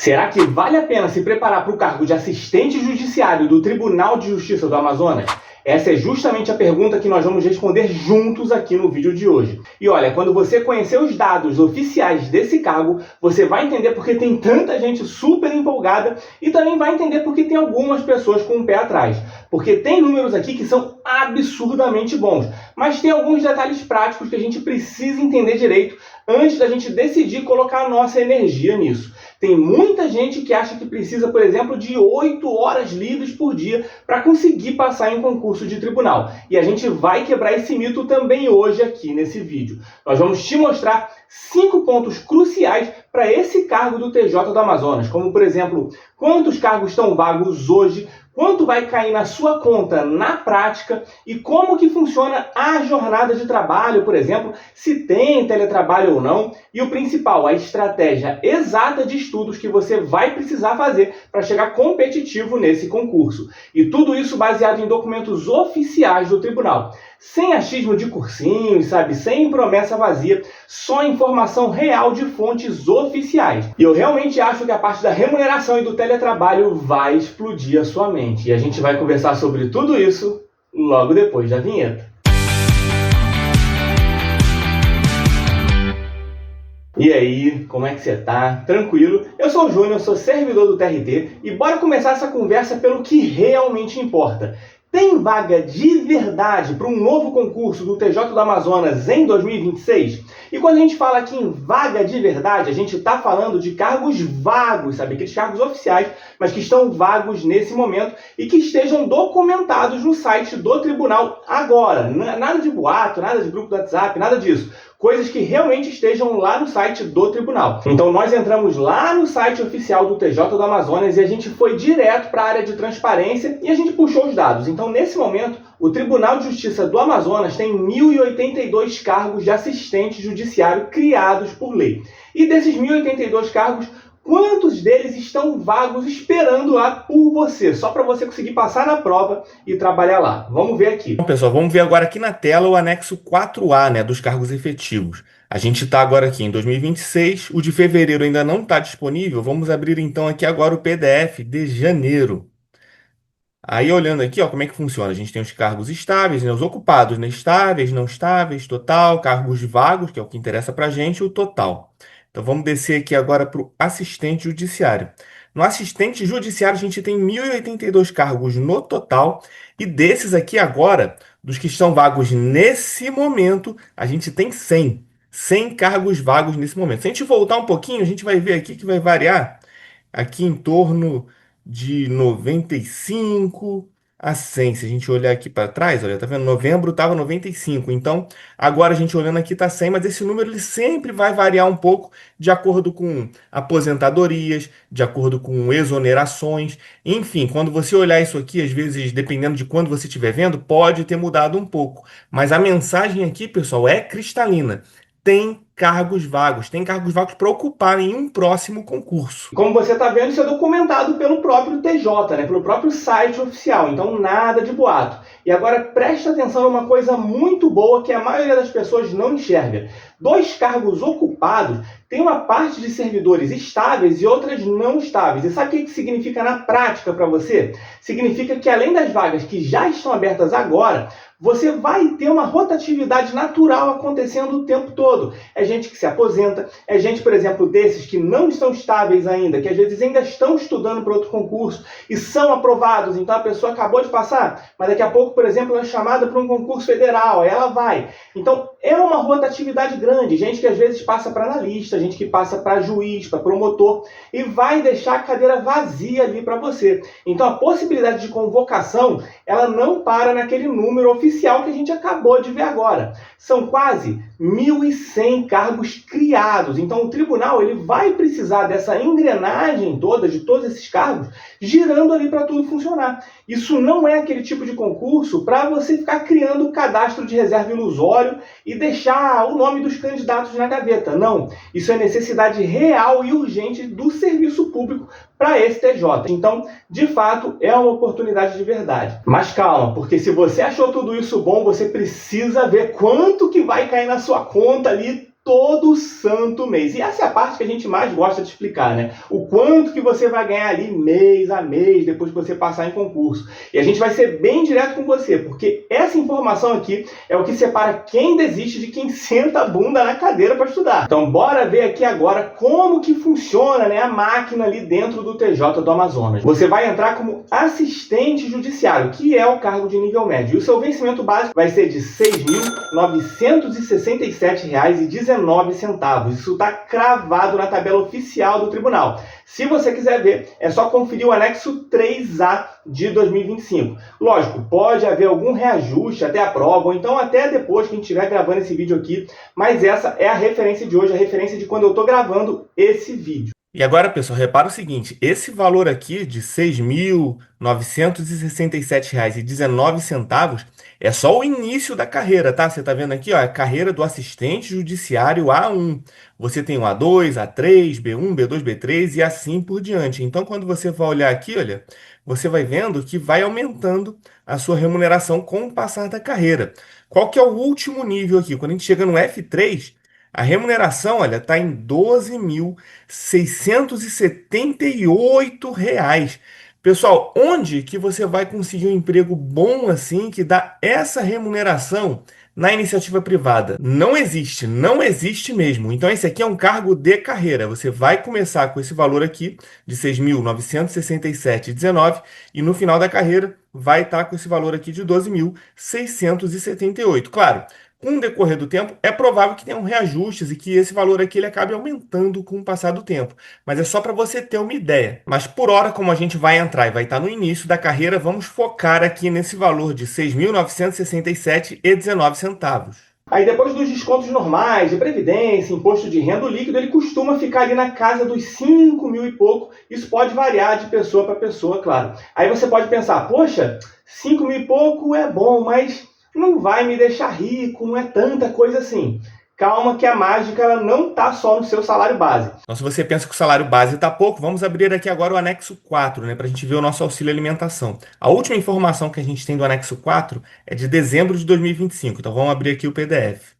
Será que vale a pena se preparar para o cargo de assistente judiciário do Tribunal de Justiça do Amazonas? Essa é justamente a pergunta que nós vamos responder juntos aqui no vídeo de hoje. E olha, quando você conhecer os dados oficiais desse cargo, você vai entender porque tem tanta gente super empolgada e também vai entender porque tem algumas pessoas com o pé atrás. Porque tem números aqui que são absurdamente bons, mas tem alguns detalhes práticos que a gente precisa entender direito antes da gente decidir colocar a nossa energia nisso. Tem muita gente que acha que precisa, por exemplo, de 8 horas livres por dia para conseguir passar em concurso de tribunal. E a gente vai quebrar esse mito também hoje aqui nesse vídeo. Nós vamos te mostrar 5 pontos cruciais para esse cargo do TJ do Amazonas, como, por exemplo, quantos cargos estão vagos hoje, quanto vai cair na sua conta na prática e como que funciona a jornada de trabalho, por exemplo, se tem teletrabalho ou não, e o principal, a estratégia exata de estudos que você vai precisar fazer para chegar competitivo nesse concurso. E tudo isso baseado em documentos oficiais do tribunal. Sem achismo de cursinhos, sabe? Sem promessa vazia, só informação real de fontes oficiais. E eu realmente acho que a parte da remuneração e do teletrabalho vai explodir a sua mente. E a gente vai conversar sobre tudo isso logo depois da vinheta. E aí, como é que você tá? Tranquilo? Eu sou o Júnior, sou servidor do TRT e bora começar essa conversa pelo que realmente importa. Tem vaga de verdade para um novo concurso do TJ do Amazonas em 2026? E quando a gente fala aqui em vaga de verdade, a gente está falando de cargos vagos, sabe? Aqueles cargos oficiais, mas que estão vagos nesse momento e que estejam documentados no site do tribunal agora. Nada de boato, nada de grupo do WhatsApp, nada disso. Coisas que realmente estejam lá no site do tribunal. Então nós entramos lá no site oficial do TJ do Amazonas e a gente foi direto para a área de transparência e a gente puxou os dados. Então nesse momento, o Tribunal de Justiça do Amazonas tem 1.082 cargos de assistente judiciário criados por lei. E desses 1.082 cargos, quantos deles estão vagos esperando lá por você, só para você conseguir passar na prova e trabalhar lá? Vamos ver aqui. Bom, pessoal, vamos ver agora aqui na tela o anexo 4A, né, dos cargos efetivos. A gente está agora aqui em 2026, o de fevereiro ainda não está disponível. Vamos abrir então aqui agora o PDF de janeiro. Aí olhando aqui, ó, como é que funciona? A gente tem os cargos estáveis, né, os ocupados, né, estáveis, não estáveis, total, cargos vagos, que é o que interessa para a gente, o total. Então vamos descer aqui agora para o assistente judiciário. No assistente judiciário a gente tem 1.082 cargos no total e desses aqui agora, dos que estão vagos nesse momento, a gente tem 100 cargos vagos nesse momento. Se a gente voltar um pouquinho, a gente vai ver aqui que vai variar aqui em torno de 95 a 100. Se a gente olhar aqui para trás, olha, tá vendo? Novembro estava 95. Então, agora a gente olhando aqui está 100, mas esse número ele sempre vai variar um pouco de acordo com aposentadorias, de acordo com exonerações. Enfim, quando você olhar isso aqui, às vezes, dependendo de quando você estiver vendo, pode ter mudado um pouco. Mas a mensagem aqui, pessoal, é cristalina. Tem cargos vagos para ocupar em um próximo concurso. Como você está vendo, isso é documentado pelo próprio TJ, né? Pelo próprio site oficial, então nada de boato. E agora preste atenção numa coisa muito boa que a maioria das pessoas não enxerga. 2 cargos ocupados têm uma parte de servidores estáveis e outras não estáveis. E sabe o que significa na prática para você? Significa que além das vagas que já estão abertas agora, você vai ter uma rotatividade natural acontecendo o tempo todo. É gente que se aposenta, é gente, por exemplo, desses que não estão estáveis ainda, que às vezes ainda estão estudando para outro concurso e são aprovados. Então a pessoa acabou de passar, mas daqui a pouco, por exemplo, ela é chamada para um concurso federal, aí ela vai. Então é uma rotatividade grande. Gente que às vezes passa para analista, gente que passa para juiz, para promotor e vai deixar a cadeira vazia ali para você. Então a possibilidade de convocação, ela não para naquele número oficial que a gente acabou de ver agora. São quase 1.100 cargos criados. Então o tribunal ele vai precisar dessa engrenagem toda, de todos esses cargos, girando ali para tudo funcionar. Isso não é aquele tipo de concurso para você ficar criando cadastro de reserva ilusório e deixar o nome dos candidatos na gaveta. Não. Isso é necessidade real e urgente do serviço público para esse TJ. Então, de fato, é uma oportunidade de verdade. Mas calma, porque se você achou tudo isso bom, você precisa ver quanto que vai cair na sua conta ali todo santo mês. E essa é a parte que a gente mais gosta de explicar, né? O quanto que você vai ganhar ali mês a mês depois que você passar em concurso. E a gente vai ser bem direto com você, porque essa informação aqui é o que separa quem desiste de quem senta a bunda na cadeira para estudar. Então bora ver aqui agora como que funciona, né, a máquina ali dentro do TJ do Amazonas. Você vai entrar como assistente judiciário, que é o cargo de nível médio. E o seu vencimento básico vai ser de R$ 6.967,19. Isso está cravado na tabela oficial do tribunal. Se você quiser ver, é só conferir o anexo 3A de 2025. Lógico, pode haver algum reajuste até a prova, ou então até depois que a gente estiver gravando esse vídeo aqui, mas essa é a referência de hoje, a referência de quando eu estou gravando esse vídeo. E agora, pessoal, repara o seguinte, esse valor aqui de R$ 6.967,19 é só o início da carreira, tá? Você tá vendo aqui, ó, a carreira do assistente judiciário A1. Você tem o A2, A3, B1, B2, B3 e assim por diante. Então, quando você vai olhar aqui, olha, você vai vendo que vai aumentando a sua remuneração com o passar da carreira. Qual que é o último nível aqui? Quando a gente chega no F3, a remuneração, olha, está em R$ 12.678. Pessoal, onde que você vai conseguir um emprego bom assim, que dá essa remuneração na iniciativa privada? Não existe mesmo. Então esse aqui é um cargo de carreira. Você vai começar com esse valor aqui de R$ 6.967,19 e no final da carreira vai estar com esse valor aqui de R$ 12.678. Claro, com o decorrer do tempo, é provável que tenham reajustes e que esse valor aqui ele acabe aumentando com o passar do tempo. Mas é só para você ter uma ideia. Mas por hora, como a gente vai entrar e vai estar no início da carreira, vamos focar aqui nesse valor de R$ 6.967,19. Aí depois dos descontos normais, de previdência, imposto de renda, o líquido ele costuma ficar ali na casa dos 5 mil e pouco. Isso pode variar de pessoa para pessoa, claro. Aí você pode pensar, poxa, 5 mil e pouco é bom, mas não vai me deixar rico, não é tanta coisa assim. Calma que a mágica ela não está só no seu salário base. Então, se você pensa que o salário base está pouco, vamos abrir aqui agora o anexo 4, né, para a gente ver o nosso auxílio alimentação. A última informação que a gente tem do anexo 4 é de dezembro de 2025. Então, vamos abrir aqui o PDF.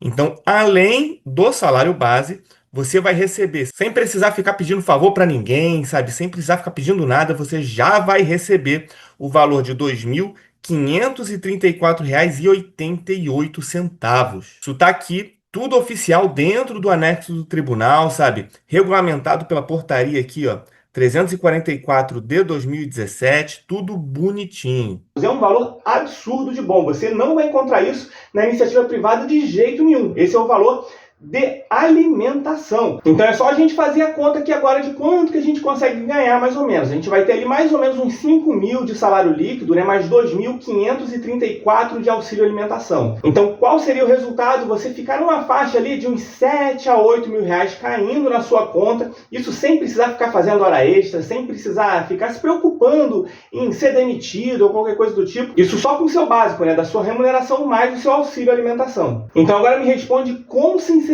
Então, além do salário base, você vai receber, sem precisar ficar pedindo favor para ninguém, sabe? Sem precisar ficar pedindo nada, você já vai receber o valor de R$ 2.534,88. Isso está aqui, tudo oficial dentro do anexo do tribunal, sabe? Regulamentado pela portaria aqui, ó, 344 de 2017, tudo bonitinho. É um valor absurdo de bom. Você não vai encontrar isso na iniciativa privada de jeito nenhum. Esse é o valor de alimentação. Então é só a gente fazer a conta aqui agora de quanto que a gente consegue ganhar mais ou menos. A gente vai ter ali mais ou menos uns 5 mil de salário líquido, né? Mais 2.534 de auxílio alimentação. Então qual seria o resultado? Você ficar numa faixa ali de uns 7 a 8 mil reais caindo na sua conta, isso sem precisar ficar fazendo hora extra, sem precisar ficar se preocupando em ser demitido ou qualquer coisa do tipo. Isso só com o seu básico, né? Da sua remuneração mais o seu auxílio alimentação. Então agora me responde com sinceridade,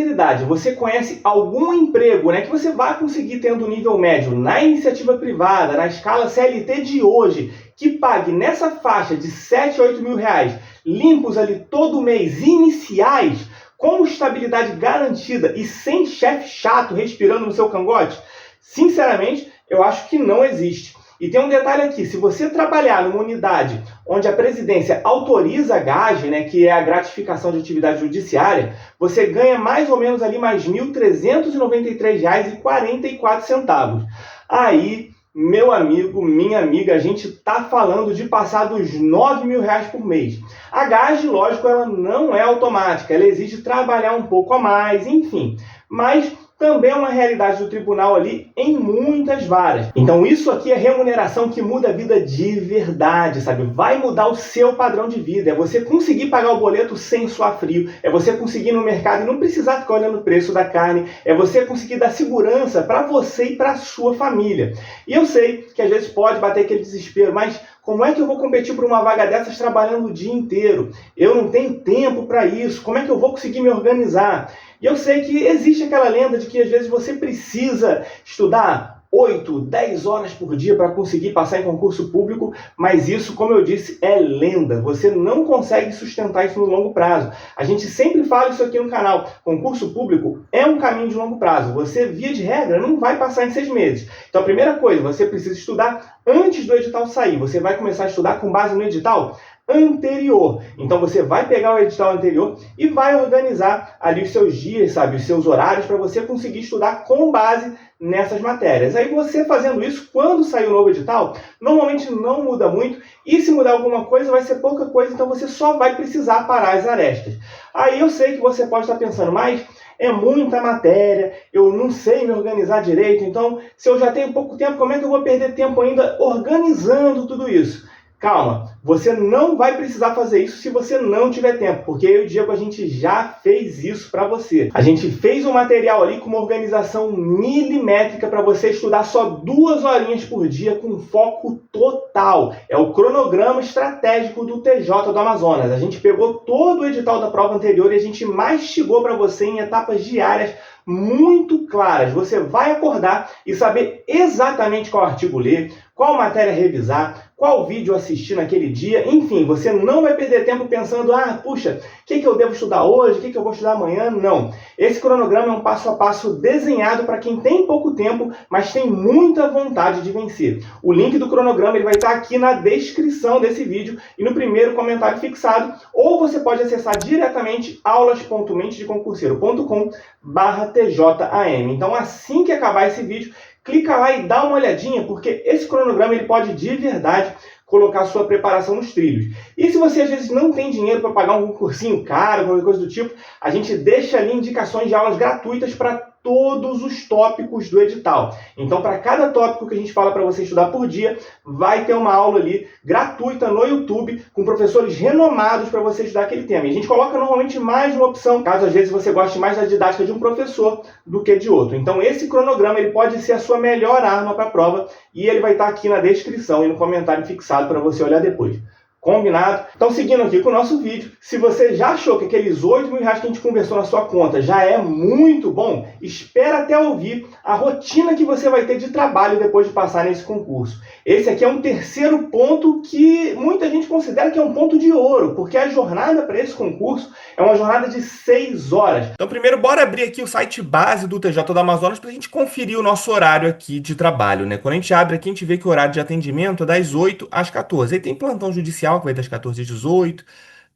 você conhece algum emprego, né, que você vai conseguir tendo nível médio na iniciativa privada, na escala CLT de hoje, que pague nessa faixa de 7 a 8 mil reais, limpos ali todo mês, iniciais, com estabilidade garantida e sem chefe chato respirando no seu cangote? Sinceramente, eu acho que não existe. E tem um detalhe aqui, se você trabalhar numa unidade onde a presidência autoriza a gage, né, que é a gratificação de atividade judiciária, você ganha mais ou menos ali mais R$ 1.393,44. Aí, meu amigo, minha amiga, a gente está falando de passar dos R$ 9 mil por mês. A gage, lógico, ela não é automática, ela exige trabalhar um pouco a mais, enfim. Mas também é uma realidade do tribunal ali em muitas varas. Então isso aqui é remuneração que muda a vida de verdade, sabe? Vai mudar o seu padrão de vida. É você conseguir pagar o boleto sem suar frio. É você conseguir ir no mercado e não precisar ficar olhando o preço da carne. É você conseguir dar segurança para você e para a sua família. E eu sei que às vezes pode bater aquele desespero, mas como é que eu vou competir por uma vaga dessas trabalhando o dia inteiro? Eu não tenho tempo para isso. Como é que eu vou conseguir me organizar? E eu sei que existe aquela lenda de que às vezes você precisa estudar 8, 10 horas por dia para conseguir passar em concurso público, mas isso, como eu disse, é lenda. Você não consegue sustentar isso no longo prazo. A gente sempre fala isso aqui no canal. Concurso público é um caminho de longo prazo. Você, via de regra, não vai passar em 6 meses. Então, a primeira coisa, você precisa estudar antes do edital sair. Você vai começar a estudar com base no edital anterior. Então você vai pegar o edital anterior e vai organizar ali os seus dias, sabe, os seus horários para você conseguir estudar com base nessas matérias. Aí você fazendo isso, quando sair o novo edital, normalmente não muda muito, e se mudar alguma coisa vai ser pouca coisa, então você só vai precisar parar as arestas. Aí eu sei que você pode estar pensando, mas é muita matéria, eu não sei me organizar direito, então se eu já tenho pouco tempo, como é que eu vou perder tempo ainda organizando tudo isso? Calma, você não vai precisar fazer isso se você não tiver tempo, porque eu e o Diego, a gente já fez isso para você. A gente fez um material ali com uma organização milimétrica para você estudar só 2 horinhas por dia com foco total. É o cronograma estratégico do TJ do Amazonas. A gente pegou todo o edital da prova anterior e a gente mastigou para você em etapas diárias muito claras. Você vai acordar e saber exatamente qual artigo ler, qual matéria revisar, qual vídeo assistir naquele dia, enfim, você não vai perder tempo pensando, puxa, o que eu devo estudar hoje, o que eu vou estudar amanhã? Não. Esse cronograma é um passo a passo desenhado para quem tem pouco tempo, mas tem muita vontade de vencer. O link do cronograma ele vai estar aqui na descrição desse vídeo e no primeiro comentário fixado, ou você pode acessar diretamente aulas.mentedeconcurseiro.com/TJAM. Então, assim que acabar esse vídeo, clica lá e dá uma olhadinha, porque esse cronograma ele pode de verdade colocar sua preparação nos trilhos. E se você às vezes não tem dinheiro para pagar um cursinho caro, qualquer coisa do tipo, a gente deixa ali indicações de aulas gratuitas para todos os tópicos do edital. Então, para cada tópico que a gente fala para você estudar por dia, vai ter uma aula ali gratuita no YouTube com professores renomados para você estudar aquele tema. E a gente coloca normalmente mais de uma opção, caso às vezes você goste mais da didática de um professor do que de outro. Então, esse cronograma ele pode ser a sua melhor arma para a prova e ele vai estar aqui na descrição e no comentário fixado para você olhar depois. Combinado? Então, seguindo aqui com o nosso vídeo, se você já achou que aqueles 8 mil reais que a gente conversou na sua conta já é muito bom, espera até ouvir a rotina que você vai ter de trabalho depois de passar nesse concurso. Esse aqui é um terceiro ponto que muita gente considera que é um ponto de ouro, porque a jornada para esse concurso é uma jornada de 6 horas. Então, primeiro, bora abrir aqui o site base do TJ do Amazonas para a gente conferir o nosso horário aqui de trabalho, né? Quando a gente abre aqui, a gente vê que o horário de atendimento é das 8 às 14. Aí tem plantão judicial, que vai das 14 às 18,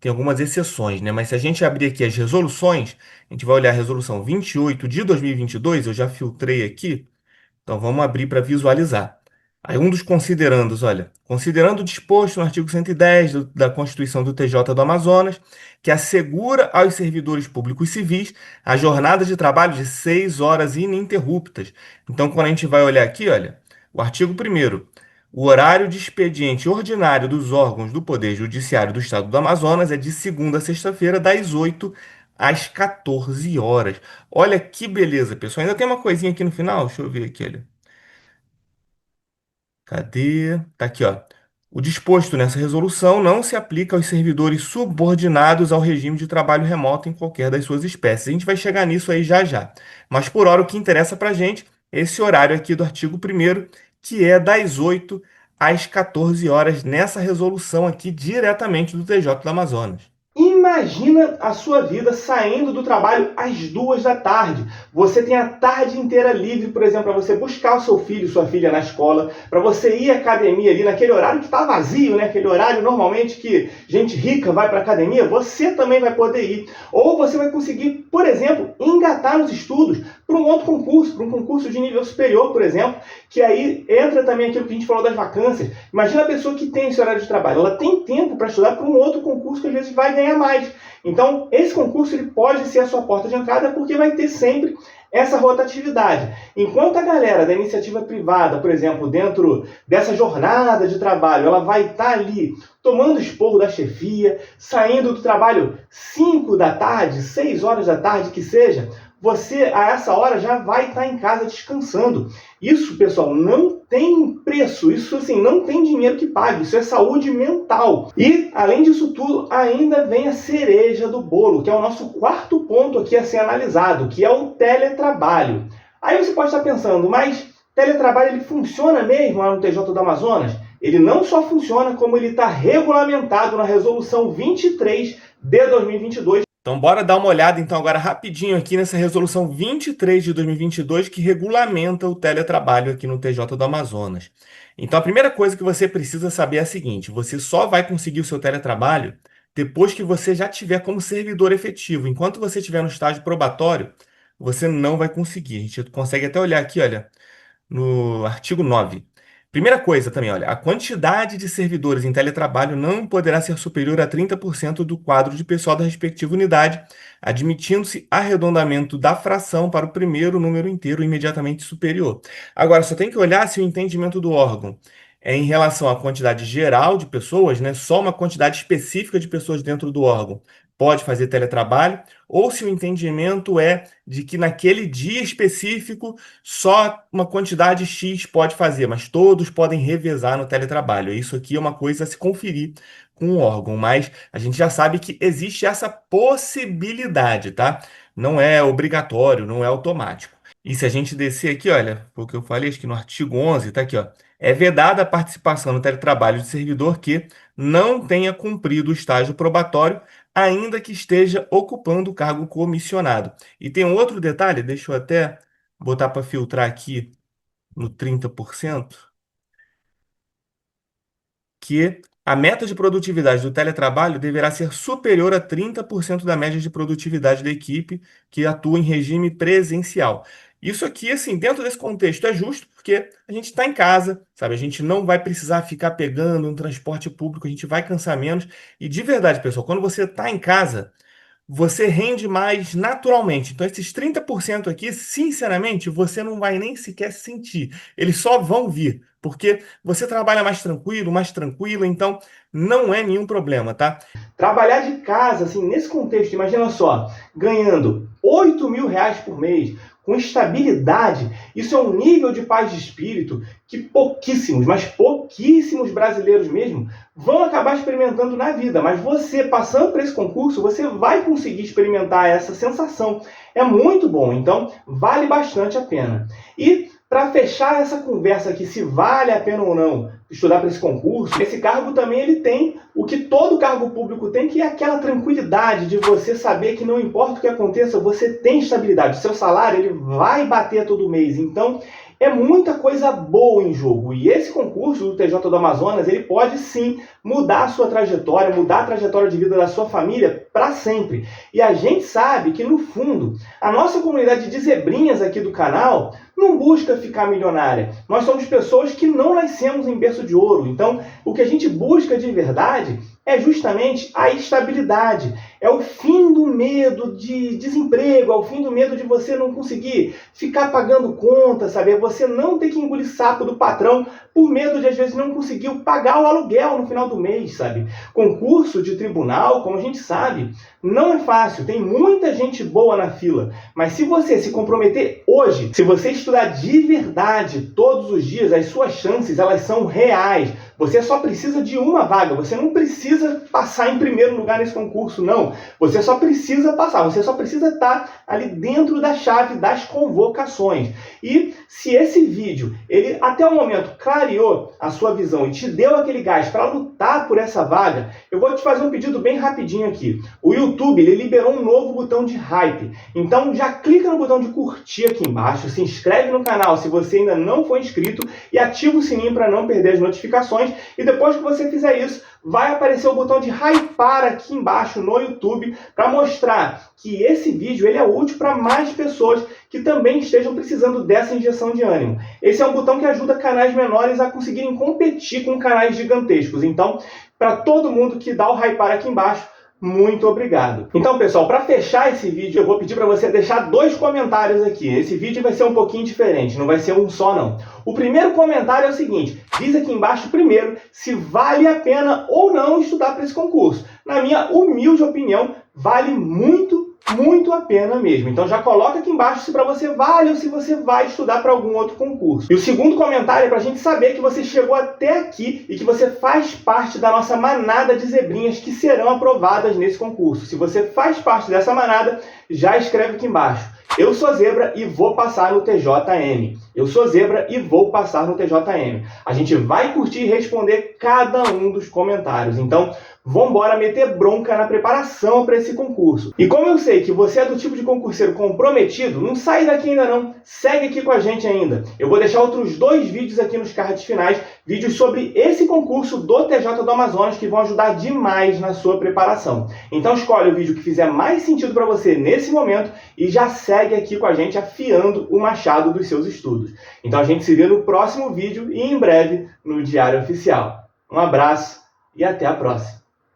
tem algumas exceções, né? Mas se a gente abrir aqui as resoluções, a gente vai olhar a resolução 28 de 2022, eu já filtrei aqui, então vamos abrir para visualizar. Aí um dos considerandos, olha, considerando o disposto no artigo 110 da Constituição do TJ do Amazonas, que assegura aos servidores públicos civis a jornada de trabalho de 6 horas ininterruptas. Então, quando a gente vai olhar aqui, olha, o artigo 1º, o horário de expediente ordinário dos órgãos do Poder Judiciário do Estado do Amazonas é de segunda a sexta-feira, das 8 às 14 horas. Olha que beleza, pessoal. Ainda tem uma coisinha aqui no final, deixa eu ver aqui, olha. Cadê? Tá aqui, ó. O disposto nessa resolução não se aplica aos servidores subordinados ao regime de trabalho remoto em qualquer das suas espécies. A gente vai chegar nisso aí já já. Mas por hora o que interessa pra gente é esse horário aqui do artigo 1º, que é das 8 às 14 horas nessa resolução aqui diretamente do TJ do Amazonas. Imagina a sua vida saindo do trabalho às 2 da tarde. Você tem a tarde inteira livre, por exemplo, para você buscar o seu filho, sua filha na escola, para você ir à academia ali naquele horário que está vazio, né? Aquele horário normalmente que gente rica vai para a academia, você também vai poder ir. Ou você vai conseguir, por exemplo, engatar nos estudos para um outro concurso, para um concurso de nível superior, por exemplo, que aí entra também aquilo que a gente falou das vacâncias. Imagina a pessoa que tem esse horário de trabalho, ela tem tempo para estudar para um outro concurso que às vezes vai ganhar mais. Então, esse concurso ele pode ser a sua porta de entrada porque vai ter sempre essa rotatividade. Enquanto a galera da iniciativa privada, por exemplo, dentro dessa jornada de trabalho, ela vai estar ali tomando esporro da chefia, saindo do trabalho 5 da tarde, 6 horas da tarde, que seja, você, a essa hora, já vai estar em casa descansando. Isso, pessoal, não tem preço. Isso, assim, não tem dinheiro que pague. Isso é saúde mental. E, além disso tudo, ainda vem a cereja do bolo, que é o nosso quarto ponto aqui a ser analisado, que é o teletrabalho. Aí você pode estar pensando, mas Teletrabalho ele funciona mesmo lá no TJ do Amazonas? Ele não só funciona, como ele está regulamentado na Resolução 23 de 2022. Então, bora dar uma olhada então agora rapidinho aqui nessa Resolução 23 de 2022 que regulamenta o teletrabalho aqui no TJ do Amazonas. Então, a primeira coisa que você precisa saber é a seguinte: você só vai conseguir o seu teletrabalho depois que você já tiver como servidor efetivo. Enquanto você estiver no estágio probatório, você não vai conseguir. A gente consegue até olhar aqui, olha, no artigo 9. Primeira coisa também, olha, a quantidade de servidores em teletrabalho não poderá ser superior a 30% do quadro de pessoal da respectiva unidade, admitindo-se arredondamento da fração para o primeiro número inteiro imediatamente superior. Agora, só tem que olhar se o entendimento do órgão é em relação à quantidade geral de pessoas, né, só uma quantidade específica de pessoas dentro do órgão pode fazer teletrabalho, ou se o entendimento é de que naquele dia específico só uma quantidade X pode fazer, mas todos podem revezar no teletrabalho. Isso aqui é uma coisa a se conferir com o órgão, mas a gente já sabe que existe essa possibilidade, tá? Não é obrigatório, não é automático. E se a gente descer aqui, olha, foi o que eu falei, acho que no artigo 11, tá aqui, ó. É vedada a participação no teletrabalho de servidor que não tenha cumprido o estágio probatório, ainda que esteja ocupando o cargo comissionado. E tem um outro detalhe, deixa eu até botar para filtrar aqui no 30%, que a meta de produtividade do teletrabalho deverá ser superior a 30% da média de produtividade da equipe que atua em regime presencial. Isso aqui, assim, dentro desse contexto é justo, porque a gente está em casa, sabe? A gente não vai precisar ficar pegando um transporte público, a gente vai cansar menos. E de verdade, pessoal, quando você está em casa, você rende mais naturalmente. Então, esses 30% aqui, sinceramente, você não vai nem sequer sentir. Eles só vão vir, porque você trabalha mais tranquilo, então não é nenhum problema, tá? Trabalhar de casa, assim, nesse contexto, imagina só, ganhando R$ 8.000 por mês, com estabilidade, isso é um nível de paz de espírito que pouquíssimos, mas pouquíssimos brasileiros mesmo, vão acabar experimentando na vida. Mas você, passando por esse concurso, você vai conseguir experimentar essa sensação. É muito bom, então vale bastante a pena. E para fechar essa conversa aqui, se vale a pena ou não estudar para esse concurso, esse cargo também ele tem o que todo cargo público tem, que é aquela tranquilidade de você saber que não importa o que aconteça, você tem estabilidade. O seu salário ele vai bater todo mês. Então, é muita coisa boa em jogo. E esse concurso do TJ do Amazonas, ele pode sim mudar a sua trajetória, mudar a trajetória de vida da sua família para sempre. E a gente sabe que, no fundo, a nossa comunidade de zebrinhas aqui do canal não busca ficar milionária. Nós somos pessoas que não nascemos em berço de ouro. Então, o que a gente busca de verdade é justamente a estabilidade. É o fim do medo de desemprego, é o fim do medo de você não conseguir ficar pagando conta, sabe? É você não ter que engolir sapo do patrão por medo de, às vezes, não conseguir pagar o aluguel no final do mês, sabe? Concurso de tribunal, como a gente sabe, não é fácil. Tem muita gente boa na fila. Mas se você se comprometer hoje, se você estudar de verdade todos os dias, as suas chances, elas são reais. Você só precisa de uma vaga. Você não precisa passar em primeiro lugar nesse concurso, não. Você só precisa passar. Você só precisa estar ali dentro da chave das convocações. E se esse vídeo, ele até o momento clareou a sua visão e te deu aquele gás para lutar por essa vaga, eu vou te fazer um pedido bem rapidinho aqui. O YouTube, ele liberou um novo botão de hype. Então já clica no botão de curtir aqui embaixo, se inscreve no canal se você ainda não for inscrito e ativa o sininho para não perder as notificações. E depois que você fizer isso, vai aparecer o botão de hypar aqui embaixo no YouTube para mostrar que esse vídeo ele é útil para mais pessoas que também estejam precisando dessa injeção de ânimo. Esse é um botão que ajuda canais menores a conseguirem competir com canais gigantescos. Então, para todo mundo que dá o hypar aqui embaixo, muito obrigado. Então, pessoal, para fechar esse vídeo, eu vou pedir para você deixar 2 comentários aqui. Esse vídeo vai ser um pouquinho diferente, não vai ser um só, não. O primeiro comentário é o seguinte: diz aqui embaixo primeiro se vale a pena ou não estudar para esse concurso. Na minha humilde opinião, vale muito a pena mesmo. Então já coloca aqui embaixo se para você vale ou se você vai estudar para algum outro concurso. E o segundo comentário é para a gente saber que você chegou até aqui e que você faz parte da nossa manada de zebrinhas que serão aprovadas nesse concurso. Se você faz parte dessa manada, já escreve aqui embaixo: eu sou zebra e vou passar no TJM. Eu sou Zebra e vou passar no TJM. A gente vai curtir e responder cada um dos comentários. Então, vambora meter bronca na preparação para esse concurso. E como eu sei que você é do tipo de concurseiro comprometido, não sai daqui ainda não. Segue aqui com a gente ainda. Eu vou deixar outros 2 vídeos aqui nos cards finais, vídeos sobre esse concurso do TJ do Amazonas que vão ajudar demais na sua preparação. Então escolhe o vídeo que fizer mais sentido para você nesse momento e já segue aqui com a gente afiando o machado dos seus estudos. Então a gente se vê no próximo vídeo e em breve no Diário Oficial. Um abraço e até a próxima!